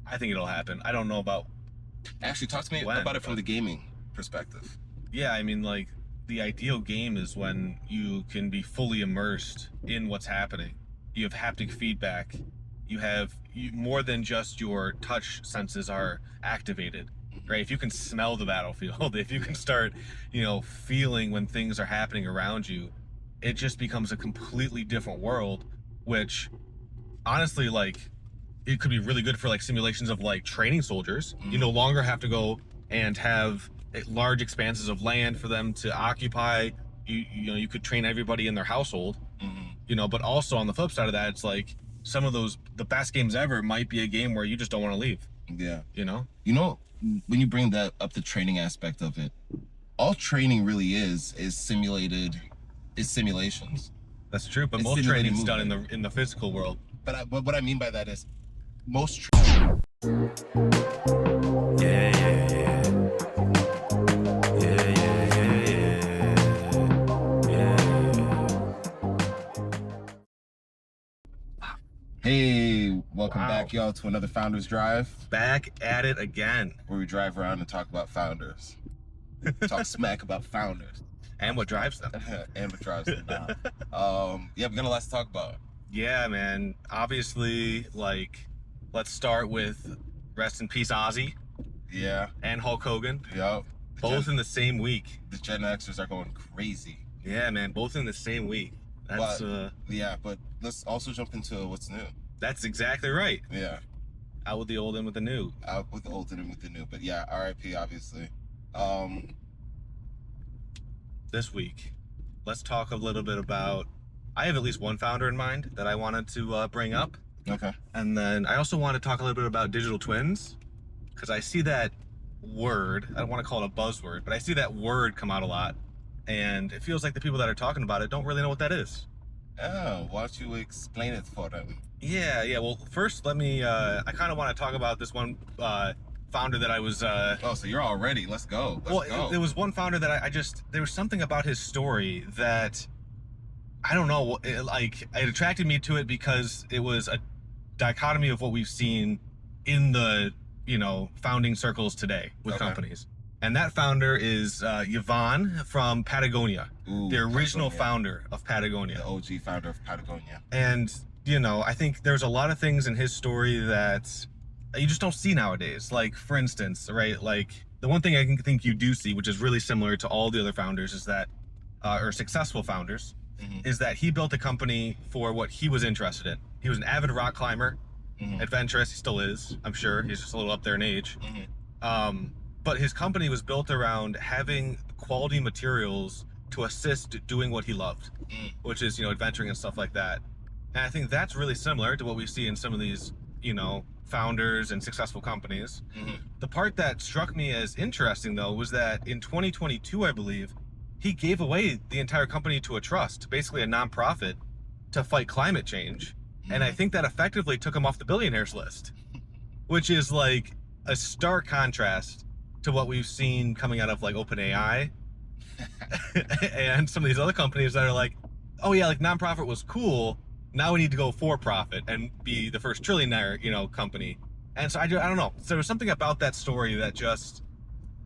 I think it'll happen. I don't know about Actually, talk to me when, about it from but- the gaming perspective. Yeah, I mean, like, the ideal game is when you can be fully immersed in what's happening. You have haptic feedback. More than just your touch senses are activated, right? If you can smell the battlefield, if you can start, feeling when things are happening around you, it just becomes a completely different world, which honestly, like, it could be really good for like simulations of like training soldiers. You no longer have to go and have large expanses of land for them to occupy. You could train everybody in their household. But also on the flip side of that, it's like some of the best games ever might be a game where you just don't want to leave. Yeah. When you bring that up, the training aspect of it, all training really is simulations. That's true, but most training's done in the physical world. But what I mean by that is most Hey, welcome back, y'all, to another Founders Drive. Back at it again. Where we drive around and talk about founders. Talk smack about founders. And what drives them. And what drives them. We got a lot to talk about. Yeah, man. Obviously, like, let's start with rest in peace Ozzy. Yeah. And Hulk Hogan. Yep. Both in the same week. The Gen Xers are going crazy. Yeah, man. Both in the same week. That's but let's also jump into what's new. That's exactly right. Yeah. Out with the old, in with the new. Out with the old and in with the new. But yeah, RIP, obviously. This week, let's talk a little bit about. I have at least one founder in mind that I wanted to bring up. Okay. And then I also want to talk a little bit about digital twins, because I see that word. I don't want to call it a buzzword, but I see that word come out a lot. And it feels like the people that are talking about it don't really know what that is. Oh, why don't you explain it for them? Yeah. Well, first, let me, I kind of want to talk about this one founder that I was... Oh, so you're all ready. Let's go. Let's go. There was one founder that there was something about his story that, I don't know, it attracted me to it because it was a dichotomy of what we've seen in the, founding circles today with companies. And that founder is Yvon from Patagonia, the original founder of Patagonia. The OG founder of Patagonia. And, I think there's a lot of things in his story that you just don't see nowadays. Like, for instance, right, like the one thing I think you do see, which is really similar to all the other founders, is that, or successful founders, is that he built a company for what he was interested in. He was an avid rock climber, adventurous, he still is, I'm sure. He's just a little up there in age. But his company was built around having quality materials to assist doing what he loved, which is, adventuring and stuff like that. And I think that's really similar to what we see in some of these, founders and successful companies. The part that struck me as interesting, though, was that in 2022, I believe, he gave away the entire company to a trust, basically a nonprofit, to fight climate change. And I think that effectively took him off the billionaires list, which is like a stark contrast to what we've seen coming out of like OpenAI and some of these other companies that are like, oh yeah, like nonprofit was cool. Now we need to go for profit and be the first trillionaire, company. And so I don't know. So there was something about that story that just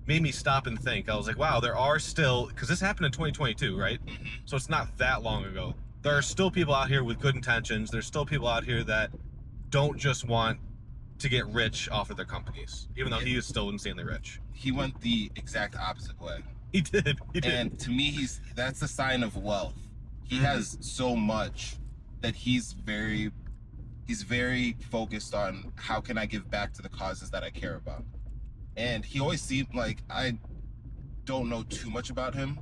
made me stop and think. I was like, wow, there are still, because this happened in 2022, right? So it's not that long ago. There are still people out here with good intentions. There's still people out here that don't just want to get rich off of their companies, even though he is still insanely rich. He went the exact opposite way. He did. And to me, that's a sign of wealth. He has so much that he's very focused on how can I give back to the causes that I care about. And he always seemed like, I don't know too much about him,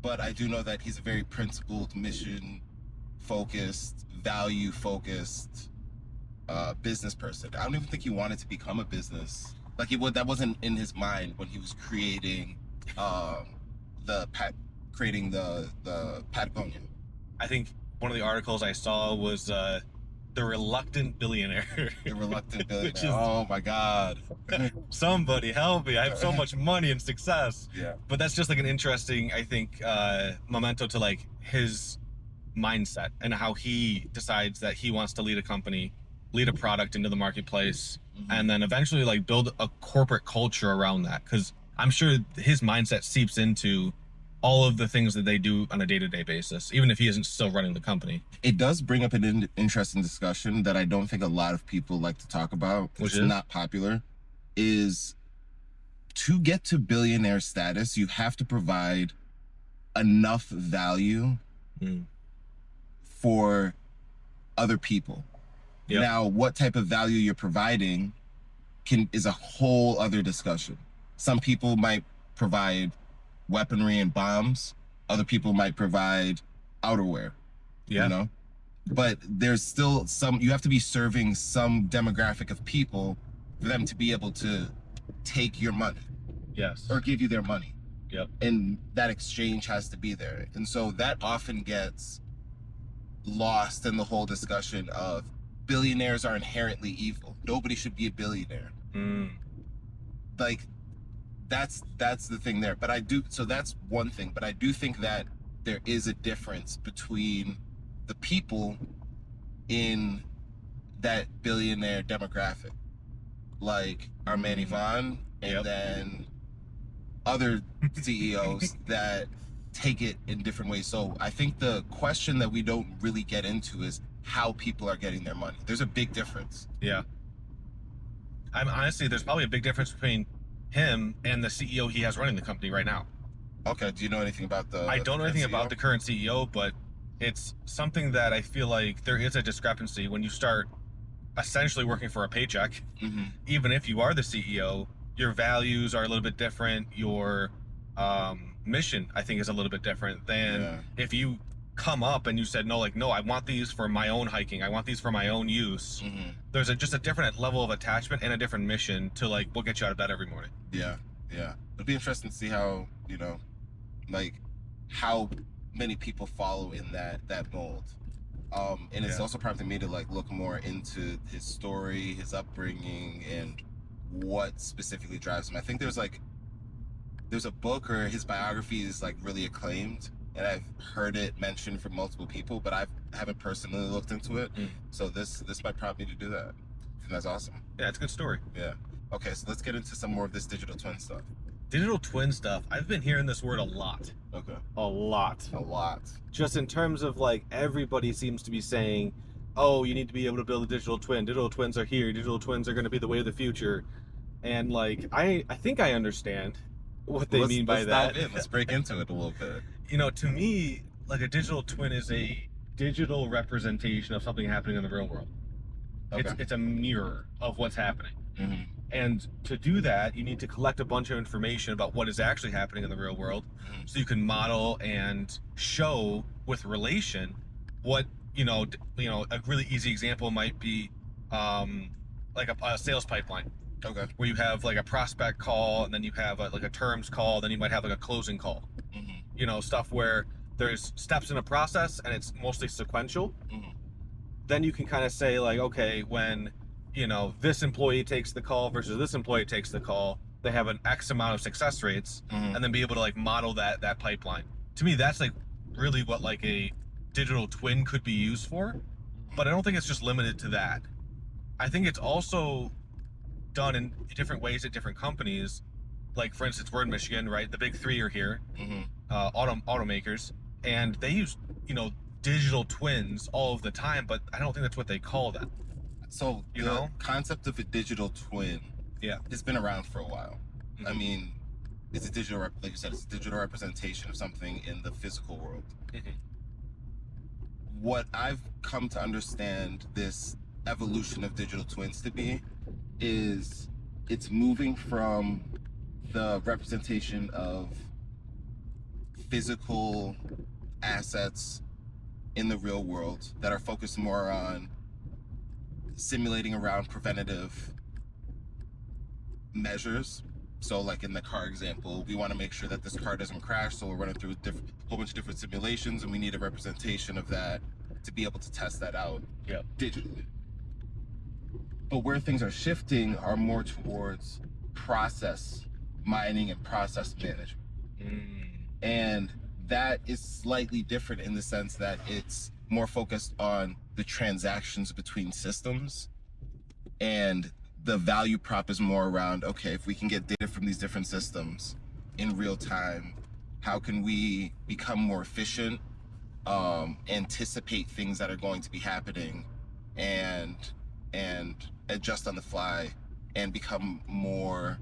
but I do know that he's a very principled, mission-focused, value-focused business person. I don't even think he wanted to become a business. Like that wasn't in his mind when he was creating the Patagonia. I think one of the articles I saw was the reluctant billionaire. The reluctant billionaire. Oh my God. Somebody help me. I have so much money and success. Yeah. But that's just like an interesting, I think, memento to like his mindset and how he decides that he wants to lead a company lead a product into the marketplace, and then eventually like build a corporate culture around that. Because I'm sure his mindset seeps into all of the things that they do on a day-to-day basis, even if he isn't still running the company. It does bring up an interesting discussion that I don't think a lot of people like to talk about. Which it's is? not popular. Is to get to billionaire status, you have to provide enough value for other people. Yep. Now, what type of value you're providing is a whole other discussion. Some people might provide weaponry and bombs. Other people might provide outerwear. Yeah. You know? But there's still you have to be serving some demographic of people for them to be able to take your money. Yes. Or give you their money. Yep. And that exchange has to be there. And so that often gets lost in the whole discussion of billionaires are inherently evil. Nobody should be a billionaire. Like, that's the thing there. But so that's one thing. But I do think that there is a difference between the people in that billionaire demographic, like our man Yvon, and then other CEOs that take it in different ways. So I think the question that we don't really get into is how people are getting their money. There's a big difference. Yeah. Honestly, there's probably a big difference between him and the CEO he has running the company right now. Okay, do you know anything about I don't know anything about the current CEO, but it's something that I feel like there is a discrepancy when you start essentially working for a paycheck. Even if you are the CEO, your values are a little bit different. Your mission, I think, is a little bit different than if you come up and you said, no, I want these for my own hiking. I want these for my own use. There's just a different level of attachment and a different mission to like what gets you out of bed every morning. Yeah. It'll be interesting to see how, how many people follow in that mold. And it's also prompted me to look more into his story, his upbringing, and what specifically drives him. I think there's a book, or his biography is really acclaimed, and I've heard it mentioned from multiple people, but I haven't personally looked into it. So this might prompt me to do that. I think that's awesome. Yeah, it's a good story. Yeah. Okay, so let's get into some more of this digital twin stuff. Digital twin stuff. I've been hearing this word a lot. Okay. A lot. Just in terms of everybody seems to be saying, oh, you need to be able to build a digital twin. Digital twins are here. Digital twins are going to be the way of the future. And I think I understand what they mean by that. Let's break into it a little bit. To me, a digital twin is a digital representation of something happening in the real world. Okay. It's a mirror of what's happening. And to do that, you need to collect a bunch of information about what is actually happening in the real world, so you can model and show with relation what a really easy example might be a sales pipeline. Okay. Where you have a prospect call, and then you have a terms call, then you might have a closing call. Stuff where there's steps in a process and it's mostly sequential. Then you can kind of say okay, when this employee takes the call versus this employee takes the call, they have an X amount of success rates, and then be able to model that pipeline. To me, that's really what a digital twin could be used for. But I don't think it's just limited to that. I think it's also done in different ways at different companies. For instance, we're in Michigan, right? The big three are here, automakers, and they use digital twins all of the time, but I don't think that's what they call them. So the concept of a digital twin, has been around for a while. I mean, it's a digital, like you said, it's a digital representation of something in the physical world. What I've come to understand this evolution of digital twins to be is it's moving from the representation of physical assets in the real world that are focused more on simulating around preventative measures. So in the car example, we want to make sure that this car doesn't crash, so we're running through a whole bunch of different simulations, and we need a representation of that to be able to test that out digitally. But where things are shifting are more towards process mining and process management. And that is slightly different in the sense that it's more focused on the transactions between systems And the value prop is more around, okay, if we can get data from these different systems in real time, how can we become more efficient, anticipate things that are going to be happening, and adjust on the fly, and become more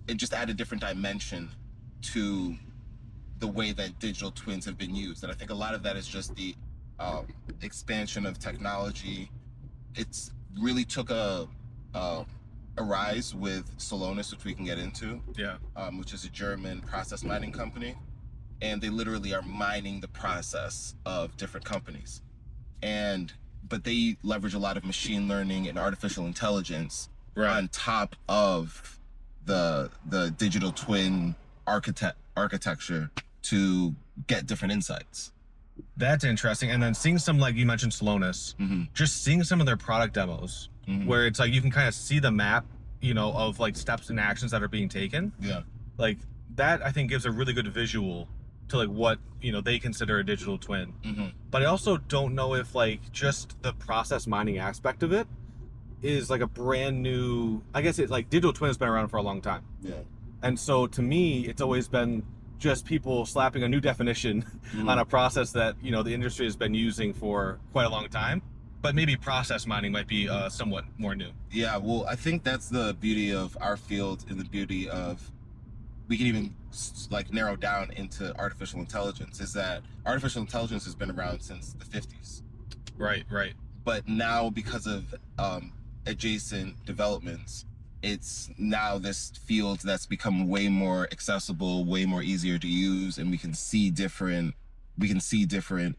and just add a different dimension to the way that digital twins have been used. And I think a lot of that is just the expansion of technology. It's really took a rise with Celonis, which we can get into, which is a German process mining company. And they literally are mining the process of different companies. But they leverage a lot of machine learning and artificial intelligence on top of the digital twin architecture to get different insights. That's interesting. And then seeing some, like you mentioned Celonis, just seeing some of their product demos where it's like you can kind of see the map, you know, of like steps and actions that are being taken. Yeah. Like that I think gives a really good visual to like what, you know, they consider a digital twin. But I also don't know if like just the process mining aspect of it is like a brand new, I guess it's like digital twin has been around for a long time. Yeah. And so to me, it's always been just people slapping a new definition on a process that, you know, the industry has been using for quite a long time. But maybe process mining might be somewhat more new. Yeah, well, I think that's the beauty of our field, and the beauty of, we can even like narrow down into artificial intelligence, is that artificial intelligence has been around since the 50s. Right. But now, because of adjacent developments, it's now this field that's become way more accessible, way more easier to use, and we can see different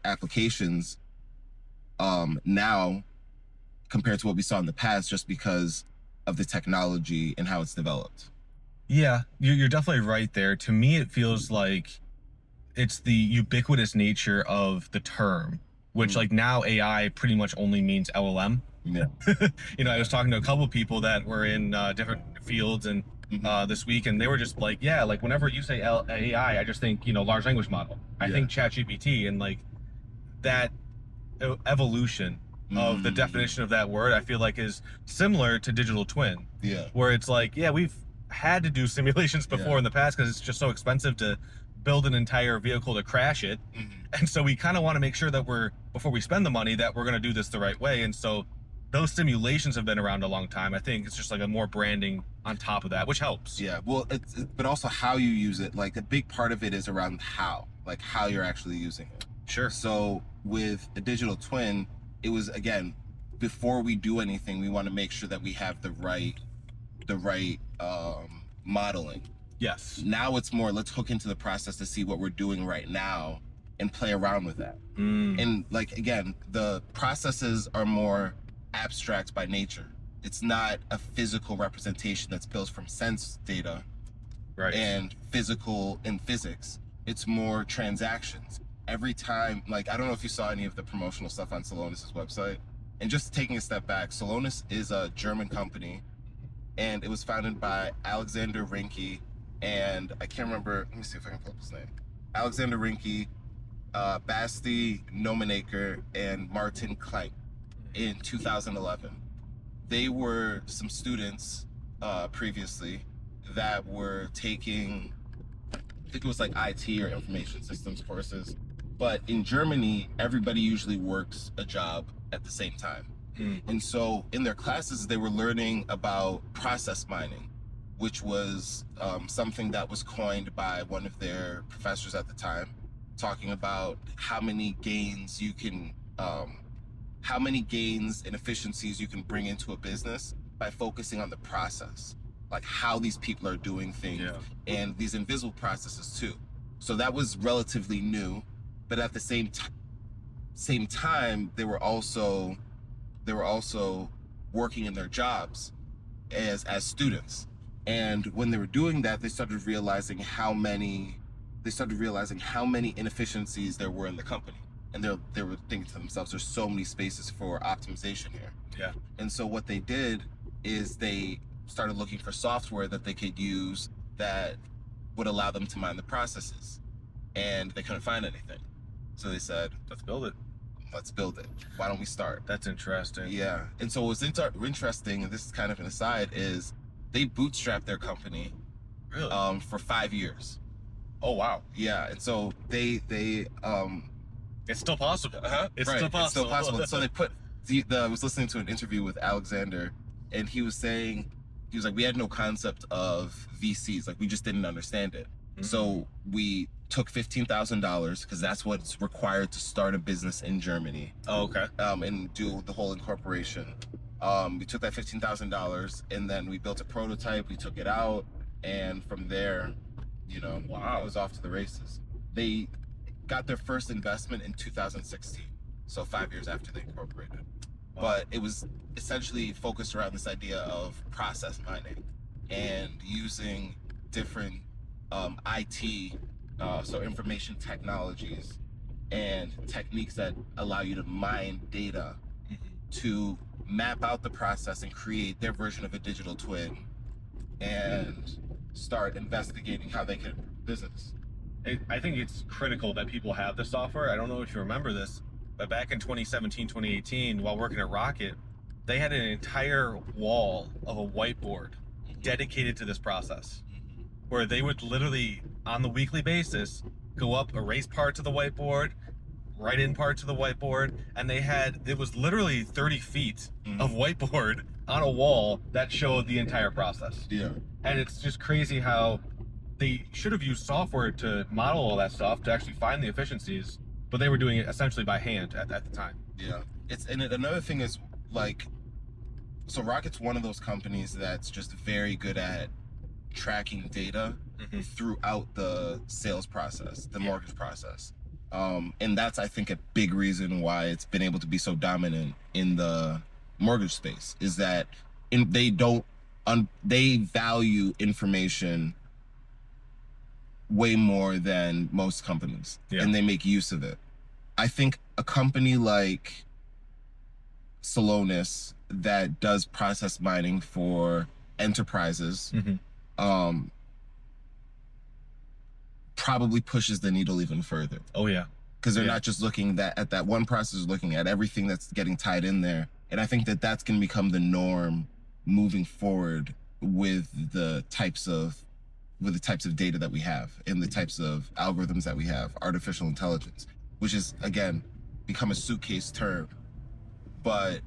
applications now compared to what we saw in the past, just because of the technology and how it's developed. Yeah, you're definitely right there. To me, it feels like it's the ubiquitous nature of the term, which like now AI pretty much only means LLM. Yeah. You know, I was talking to a couple of people that were in different fields and this week, and they were just like, yeah, like whenever you say AI, I just think, you know, large language model. I think ChatGPT, and like that evolution of the definition of that word, I feel like is similar to digital twin. Yeah. Where it's like, yeah, we've had to do simulations before in the past because it's just so expensive to build an entire vehicle to crash it. And so we kind of want to make sure that before we spend the money, that we're going to do this the right way. And so those simulations have been around a long time. I think it's just like a more branding on top of that, which helps. Yeah, well, but also how you use it. Like a big part of it is around how you're actually using it. Sure. So with a digital twin, it was, again, before we do anything, we want to make sure that we have the right modeling. Yes. Now it's more, let's hook into the process to see what we're doing right now and play around with that. And like, again, the processes are more abstract by nature. It's not a physical representation that's built from sense data and physical in physics. It's more transactions. Every time, like, I don't know if you saw any of the promotional stuff on Celonis' website. And just taking a step back, Celonis is a German company, and it was founded by Alexander Rinke, and I can't remember, let me see if I can pull up his name. Alexander Rinke, Basti Nomenaker, and Martin Klein in 2011. They were some students previously that were taking, I think it was like IT or information systems courses. But in Germany, everybody usually works a job at the same time. And so in their classes, they were learning about process mining, which was something that was coined by one of their professors at the time, talking about how many gains and efficiencies you can bring into a business by focusing on the process, like how these people are doing things, and these invisible processes too. So that was relatively new, but at the same time, they were also working in their jobs as students. And when they were doing that, they started realizing how many inefficiencies there were in the company. And they were thinking to themselves, there's so many spaces for optimization here. Yeah. And so what they did is they started looking for software that they could use that would allow them to mine the processes. And they couldn't find anything. So they said, let's build it. let's build it. Why don't we start? That's interesting. Yeah. And so what's interesting, and this is kind of an aside, is they bootstrapped their company Really? for 5 years. Oh wow. Yeah. And so they It's still possible. It's right, still possible. It's still possible. So they put I was listening to an interview with Alexander, and he was like, we had no concept of VCs, like we just didn't understand it. Mhm. So we took $15,000 because that's what's required to start a business in Germany, Oh, okay. and do the whole incorporation. We took that $15,000 and then we built a prototype. We took it out, and from there, Wow. it was off to the races. They got their first investment in 2016, so 5 years after they incorporated. Wow. But it was essentially focused around this idea of process mining and using different IT, so information technologies and techniques that allow you to mine data to map out the process and create their version of a digital twin and start investigating how they can improve business. I think it's critical that people have the software. I don't know if you remember this, but back in 2017, 2018, while working at Rocket, they had an entire wall of a whiteboard dedicated to this process, where they would literally, on the weekly basis, go up, erase parts of the whiteboard, write in parts of the whiteboard, and it was literally 30 feet of whiteboard on a wall that showed the entire process. Yeah. And it's just crazy how they should have used software to model all that stuff to actually find the efficiencies, but they were doing it essentially by hand at the time. Yeah. Another thing is, like, so Rocket's one of those companies that's just very good at tracking data throughout the sales process, the mortgage process. And that's, I think, a big reason why it's been able to be so dominant in the mortgage space, is that they value information way more than most companies, and they make use of it. I think a company like Celonis that does process mining for enterprises probably pushes the needle even further, Oh yeah. because they're not just looking at that one process, looking at everything that's getting tied in there. And I think that that's going to become the norm moving forward with the types of data that we have and the types of algorithms that we have, artificial intelligence, which is, again, become a suitcase term. But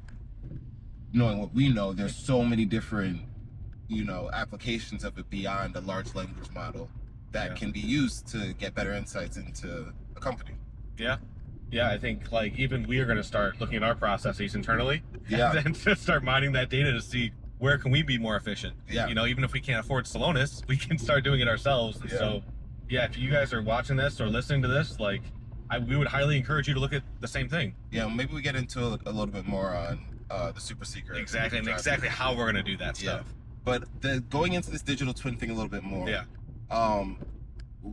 knowing what we know, there's so many different, applications of it beyond a large language model that can be used to get better insights into a company. Yeah. Yeah, I think like even we are going to start looking at our processes internally, Yeah. and then to start mining that data to see where can we be more efficient. Yeah. Even if we can't afford Celonis, we can start doing it ourselves. And so, yeah, if you guys are watching this or listening to this, like, we would highly encourage you to look at the same thing. Yeah, maybe we get into a little bit more on the super secret. Exactly, and exactly how we're going to do that stuff. But going into this digital twin thing a little bit more. Yeah.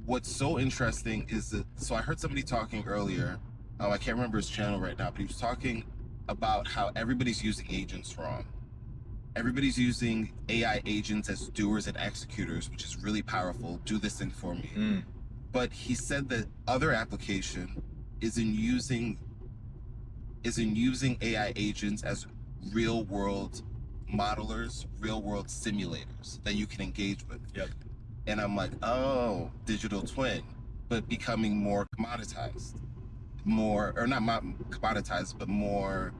What's so interesting is that, so I heard somebody talking earlier, I can't remember his channel right now, but he was talking about how everybody's using agents wrong. Everybody's using AI agents as doers and executors, which is really powerful. Do this thing for me. But he said that other application is in using AI agents as real world modelers, real world simulators that you can engage with. Yep. And I'm like, oh, digital twin, but becoming more commoditized, commoditized, but more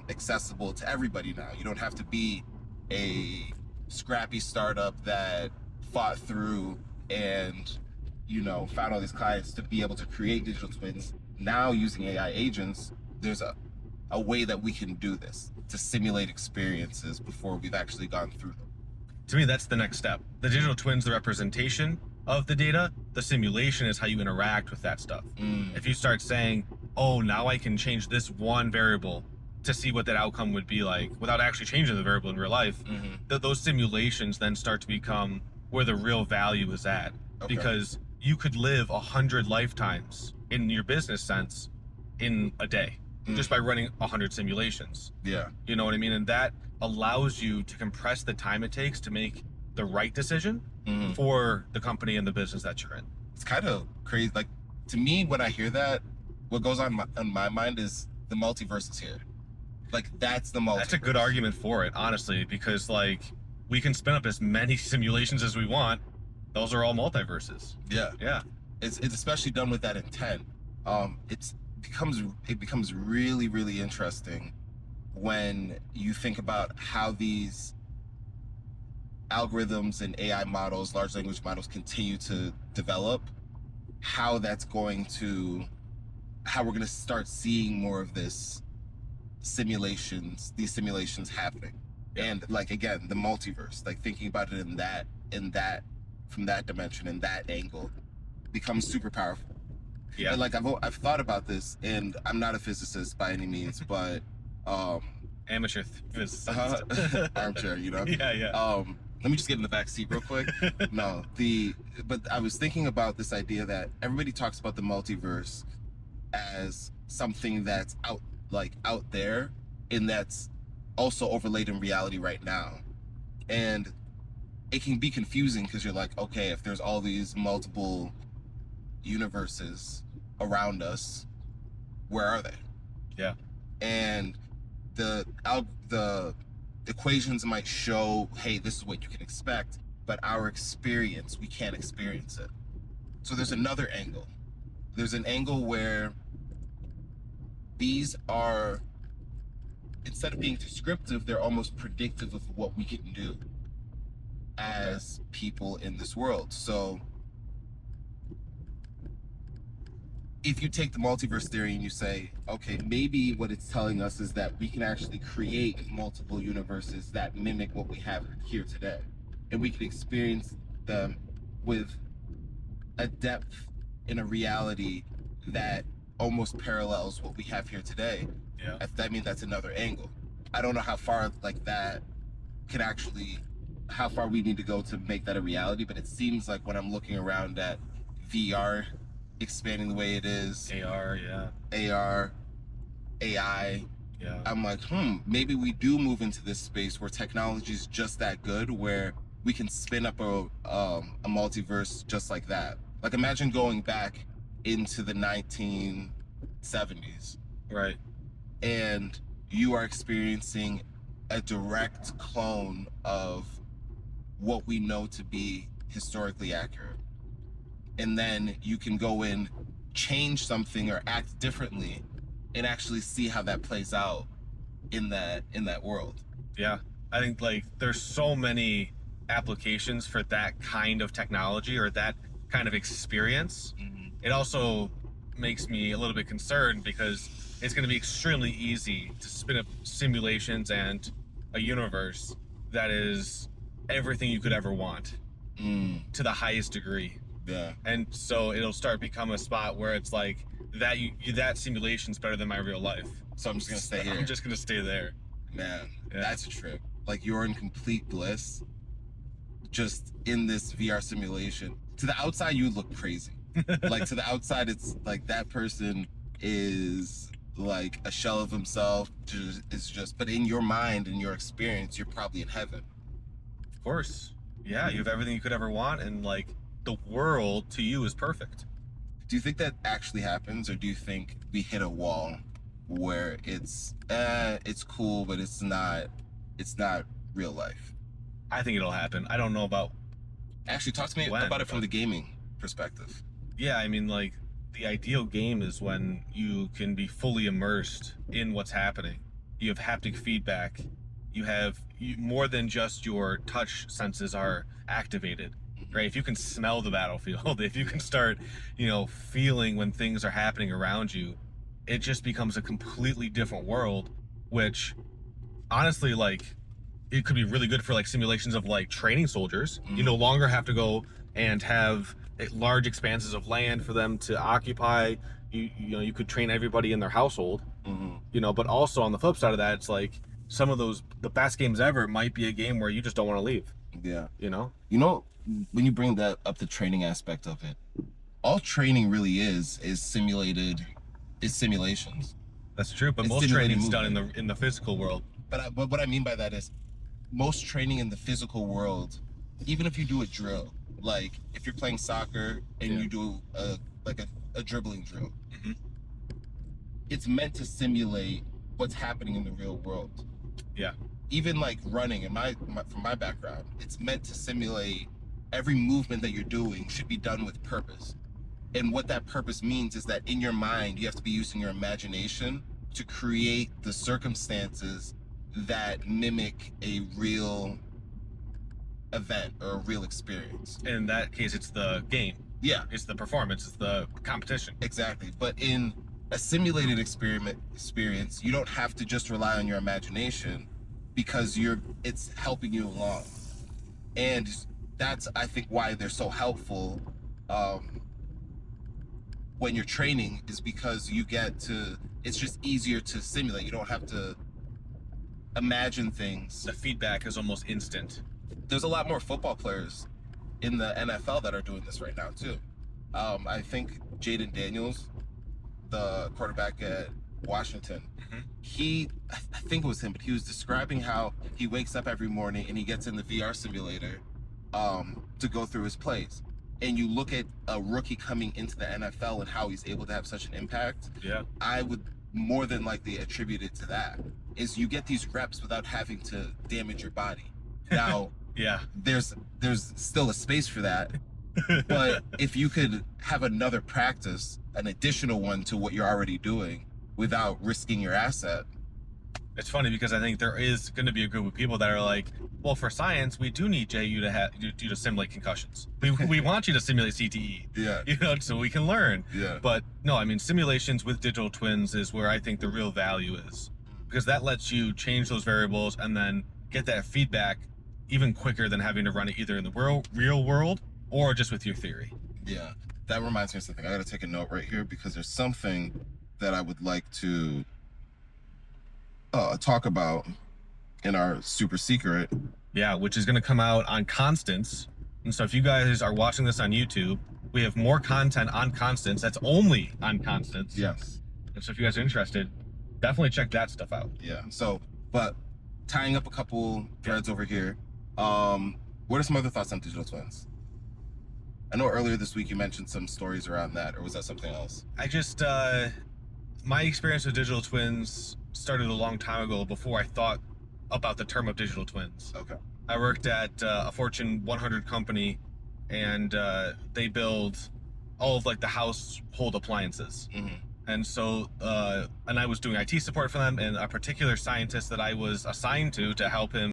accessible to everybody now. You don't have to be a scrappy startup that fought through and found all these clients to be able to create digital twins. Now, using AI agents, there's a way that we can do this to simulate experiences before we've actually gone through them. To me, that's the next step. The digital twin's the representation of the data. The simulation is how you interact with that stuff. If you start saying, oh, now I can change this one variable to see what that outcome would be like without actually changing the variable in real life, those simulations then start to become where the real value is at. Okay. Because you could live 100 lifetimes in your business sense in a day just by running 100 simulations. Yeah. You know what I mean? And that allows you to compress the time it takes to make the right decision for the company and the business that you're in. It's kind of crazy. Like, to me, when I hear that, what goes on in my mind is the multiverse is here. Like, that's the multiverse. That's a good argument for it, honestly, because like we can spin up as many simulations as we want. Those are all multiverses. Yeah. Yeah. It's especially done with that intent. It becomes really, really interesting when you think about how these algorithms and AI models, large language models, continue to develop, how we're going to start seeing more of these simulations happening. Yeah. And like, again, the multiverse, like thinking about it from that dimension and that angle becomes super powerful. Yeah. And like I've thought about this, and I'm not a physicist by any means, but Amateur physicist. armchair, you know. Yeah. Let me just get in the back seat real quick. But I was thinking about this idea that everybody talks about the multiverse as something that's out there, and that's also overlaid in reality right now. And it can be confusing because you're like, okay, if there's all these multiple universes around us, where are they? Yeah. And the equations might show, hey, this is what you can expect, but our experience, we can't experience it. So there's another angle. There's an angle where these are, instead of being descriptive, they're almost predictive of what we can do as people in this world. So if you take the multiverse theory and you say, okay, maybe what it's telling us is that we can actually create multiple universes that mimic what we have here today, and we can experience them with a depth in a reality that almost parallels what we have here today. Yeah. I mean, that's another angle. I don't know how far how far we need to go to make that a reality, but it seems like when I'm looking around at VR expanding the way it is, AR, yeah. AI, Yeah. I'm like, maybe we do move into this space where technology is just that good, where we can spin up a multiverse just like that. Like, imagine going back into the 1970s, Right. and you are experiencing a direct clone of what we know to be historically accurate. And then you can go in, change something or act differently, and actually see how that plays out in that world. Yeah. I think like there's so many applications for that kind of technology or that kind of experience. Mm-hmm. It also makes me a little bit concerned because it's going to be extremely easy to spin up simulations and a universe that is everything you could ever want to the highest degree. Yeah. And so it'll start become a spot where it's like that simulation's better than my real life. So I'm just gonna stay here. I'm just gonna stay there. Man, Yeah. that's a trip. Like, you're in complete bliss, just in this VR simulation. To the outside, you look crazy. Like, to the outside, it's like that person is like a shell of himself. But in your mind and your experience, you're probably in heaven. Of course. Yeah, you have everything you could ever want, and like the world to you is perfect. Do you think that actually happens, or do you think we hit a wall where it's cool, but it's not real life? I think it'll happen. I don't know about. Actually, talk to me When, about it from but- the gaming perspective. Yeah, I mean, like the ideal game is when you can be fully immersed in what's happening. You have haptic feedback. More than just your touch senses are activated, right? If you can smell the battlefield, if you can start, feeling when things are happening around you, it just becomes a completely different world, which honestly, like, it could be really good for like simulations of like training soldiers. You no longer have to go and have large expanses of land for them to occupy. You could train everybody in their household, but also on the flip side of that, it's like some of the best games ever might be a game where you just don't want to leave. Yeah. When you bring that up, the training aspect of it, all training really is simulations. That's true, but It's most simulated training's done movement. in the physical world. But what I mean by that is, most training in the physical world, even if you do a drill, like if you're playing soccer and you do a dribbling drill, it's meant to simulate what's happening in the real world. Yeah. Even like running, from my background, it's meant to simulate every movement that you're doing should be done with purpose. And what that purpose means is that in your mind, you have to be using your imagination to create the circumstances that mimic a real event or a real experience. In that case, it's the game. Yeah, It's the performance. It's the competition. exactly. But in a simulated experience, you don't have to just rely on your imagination because it's helping you along. And that's, I think, why they're so helpful when you're training, is because it's just easier to simulate. You don't have to imagine things. The feedback is almost instant. There's a lot more football players in the NFL that are doing this right now too. I think Jayden Daniels, the quarterback at Washington, I think it was him, but he was describing how he wakes up every morning and he gets in the VR simulator to go through his plays. And you look at a rookie coming into the NFL and how he's able to have such an impact. Yeah. I would more than likely attribute it to that. Is you get these reps without having to damage your body. Now, Yeah. there's still a space for that, but if you could have another practice, an additional one to what you're already doing without risking your asset. It's funny because I think there is going to be a group of people that are like, well, for science, we do need you to simulate concussions. We want you to simulate CTE, Yeah. so we can learn. Yeah. But no, I mean, simulations with digital twins is where I think the real value is, because that lets you change those variables and then get that feedback even quicker than having to run it either in the real world or just with your theory. Yeah. That reminds me of something. I got to take a note right here because there's something that I would like to talk about in our super secret. Yeah, which is going to come out on constants. And so if you guys are watching this on YouTube, we have more content on constants that's only on constants. Yes. And so if you guys are interested, definitely check that stuff out. Yeah. So, but tying up a couple threads over here, what are some other thoughts on digital twins? I know earlier this week you mentioned some stories around that, or was that something else? I just, my experience with digital twins started a long time ago before I thought about the term of digital twins. Okay. I worked at a Fortune 100 company, and they build all of like the household appliances. Mm-hmm. And so, and I was doing IT support for them, and a particular scientist that I was assigned to help him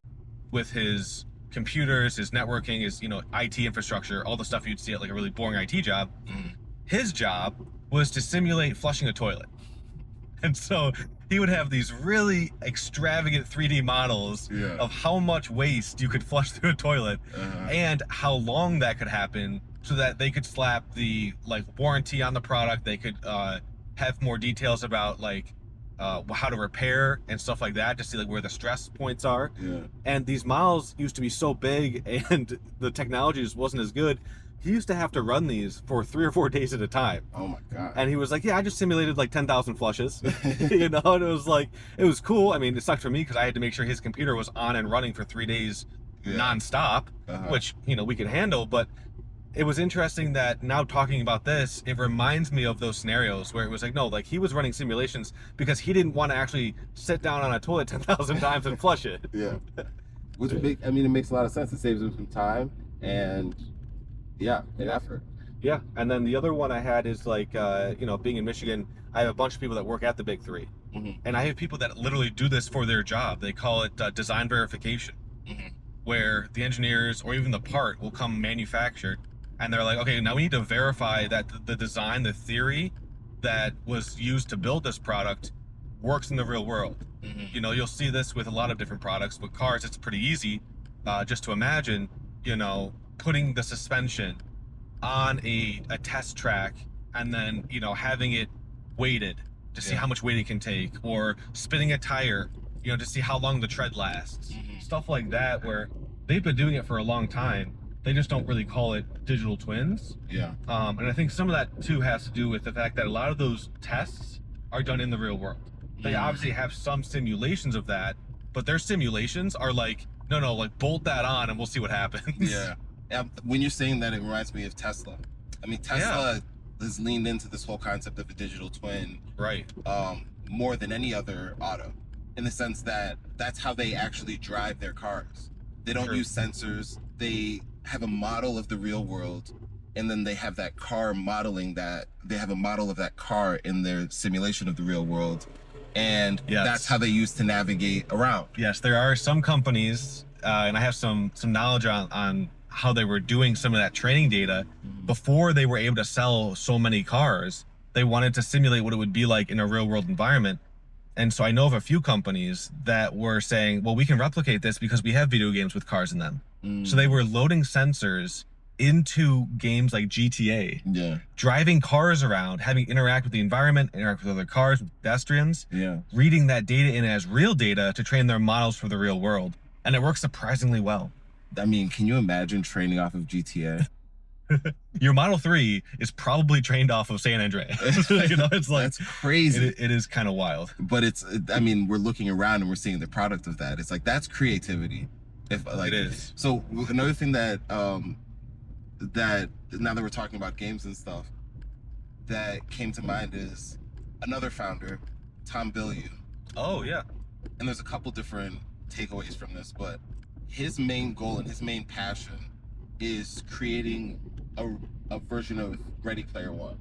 with his computers, his networking, his, IT infrastructure, all the stuff you'd see at like a really boring IT job. Mm-hmm. His job was to simulate flushing a toilet. And so he would have these really extravagant 3D models of how much waste you could flush through a toilet and how long that could happen, so that they could slap the warranty on the product. They could have more details about how to repair and stuff like that, to see where the stress points are. Yeah. And these models used to be so big and the technology just wasn't as good. He used to have to run these for 3 or 4 days at a time. Oh my God. And he was like, yeah, I just simulated 10,000 flushes, and it was cool. I mean, it sucked for me because I had to make sure his computer was on and running for 3 days nonstop, which, we could handle. But it was interesting that now talking about this, it reminds me of those scenarios where it was he was running simulations because he didn't want to actually sit down on a toilet 10,000 times and flush it. Yeah. Which it makes a lot of sense. It saves him some time and an effort. Yeah, and then the other one I had is being in Michigan, I have a bunch of people that work at the big three. Mm-hmm. And I have people that literally do this for their job. They call it design verification, where the engineers or even the part will come manufactured, and they're like, okay, now we need to verify that the design, the theory that was used to build this product works in the real world. You'll see this with a lot of different products. With cars, it's pretty easy just to imagine, putting the suspension on a test track and then, having it weighted to see how much weight it can take, or spinning a tire, to see how long the tread lasts. Stuff like that, where they've been doing it for a long time. They just don't really call it digital twins. Yeah. And I think some of that too has to do with the fact that a lot of those tests are done in the real world. They obviously have some simulations of that, but their simulations are no, bolt that on and we'll see what happens. Yeah. When you're saying that, it reminds me of Tesla. I mean, Tesla has leaned into this whole concept of a digital twin Right. more than any other auto, in the sense that that's how they actually drive their cars. They don't True. use sensors. They have a model of the real world, and then they have that car modeling that. They have a model of that car in their simulation of the real world, and Yes. that's how they use to navigate around. Yes, there are some companies, and I have some knowledge on how they were doing some of that training data before they were able to sell so many cars. They wanted to simulate what it would be like in a real world environment. And so I know of a few companies that were saying, well, we can replicate this because we have video games with cars in them. So they were loading sensors into games like GTA, Yeah, driving cars around, having interact with the environment, interact with other cars, with pedestrians, yeah. reading that data in as real data to train their models for the real world. And it works surprisingly well. I mean, can you imagine training off of GTA? Your Model 3 is probably trained off of San Andreas. You know, it's like, That's crazy. it is kind of wild. But I mean, we're looking around and we're seeing the product of that. It's like, that's creativity. If like, It is. So another thing that that now that we're talking about games and stuff, that came to mind is another founder, Bilyeu. Oh, yeah. And there's a couple different takeaways from this, but his main goal and his main passion is creating a version of Ready Player One.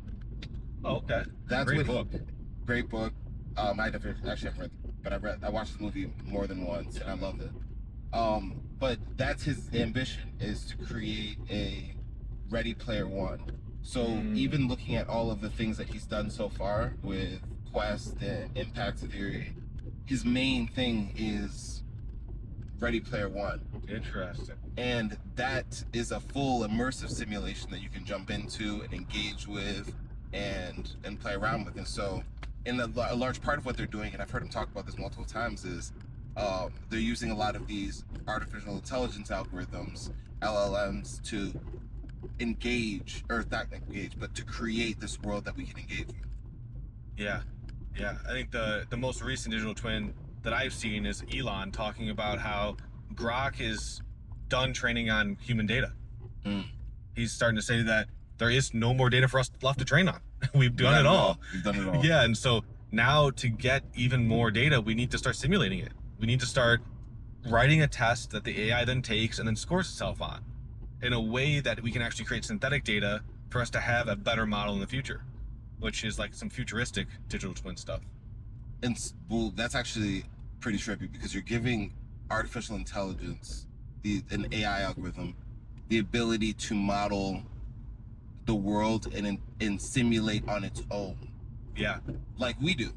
Oh, okay. That's Great what book. Great book. I never actually haven't read it, but I watched the movie more than once and I loved it. But that's his ambition, is to create a Ready Player One. So even looking at all of the things that he's done so far with Quest and Impact Theory, his main thing is Ready Player One. Interesting. And that is a full immersive simulation that you can jump into and engage with and play around with. And so, in a large part of what they're doing, and I've heard him talk about this multiple times, is they're using a lot of these artificial intelligence algorithms, LLMs, to engage, or not engage, but to create this world that we can engage with. Yeah. Yeah. I think the most recent digital twin that I've seen is Elon talking about how Grok is done training on human data. He's starting to say that there is no more data for us left to train on. We've done it all. We've done it all. Yeah, and so now to get even more data, we need to start simulating it. We need to start writing a test that the AI then takes and then scores itself on in a way that we can actually create synthetic data for us to have a better model in the future, which is like some futuristic digital twin stuff. And well, that's actually pretty trippy, because you're giving artificial intelligence, an AI algorithm, the ability to model the world and simulate on its own, Yeah, like we do.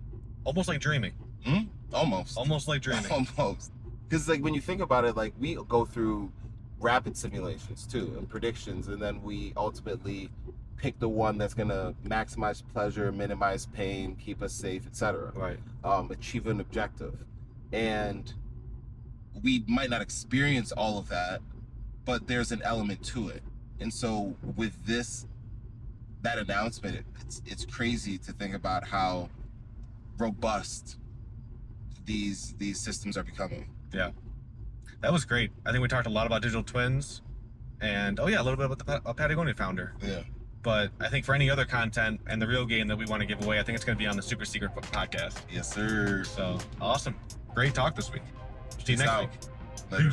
almost like dreaming. Almost Like dreaming. almost, because like when you think about it, like we go through rapid simulations too and predictions, and then we ultimately pick the one that's going to maximize pleasure, minimize pain, keep us safe, etc. Right. Achieve an objective. And we might not experience all of that, but there's an element to it. And so with that announcement, it's crazy to think about how robust these systems are becoming. Yeah, that was great. I think we talked a lot about digital twins, and a little bit about the Patagonia founder. Yeah. But I think for any other content and the real game that we want to give away, I think it's going to be on the Super Secret podcast. Yes, sir. So awesome. Great talk this week. See you Peace next out. week. Later.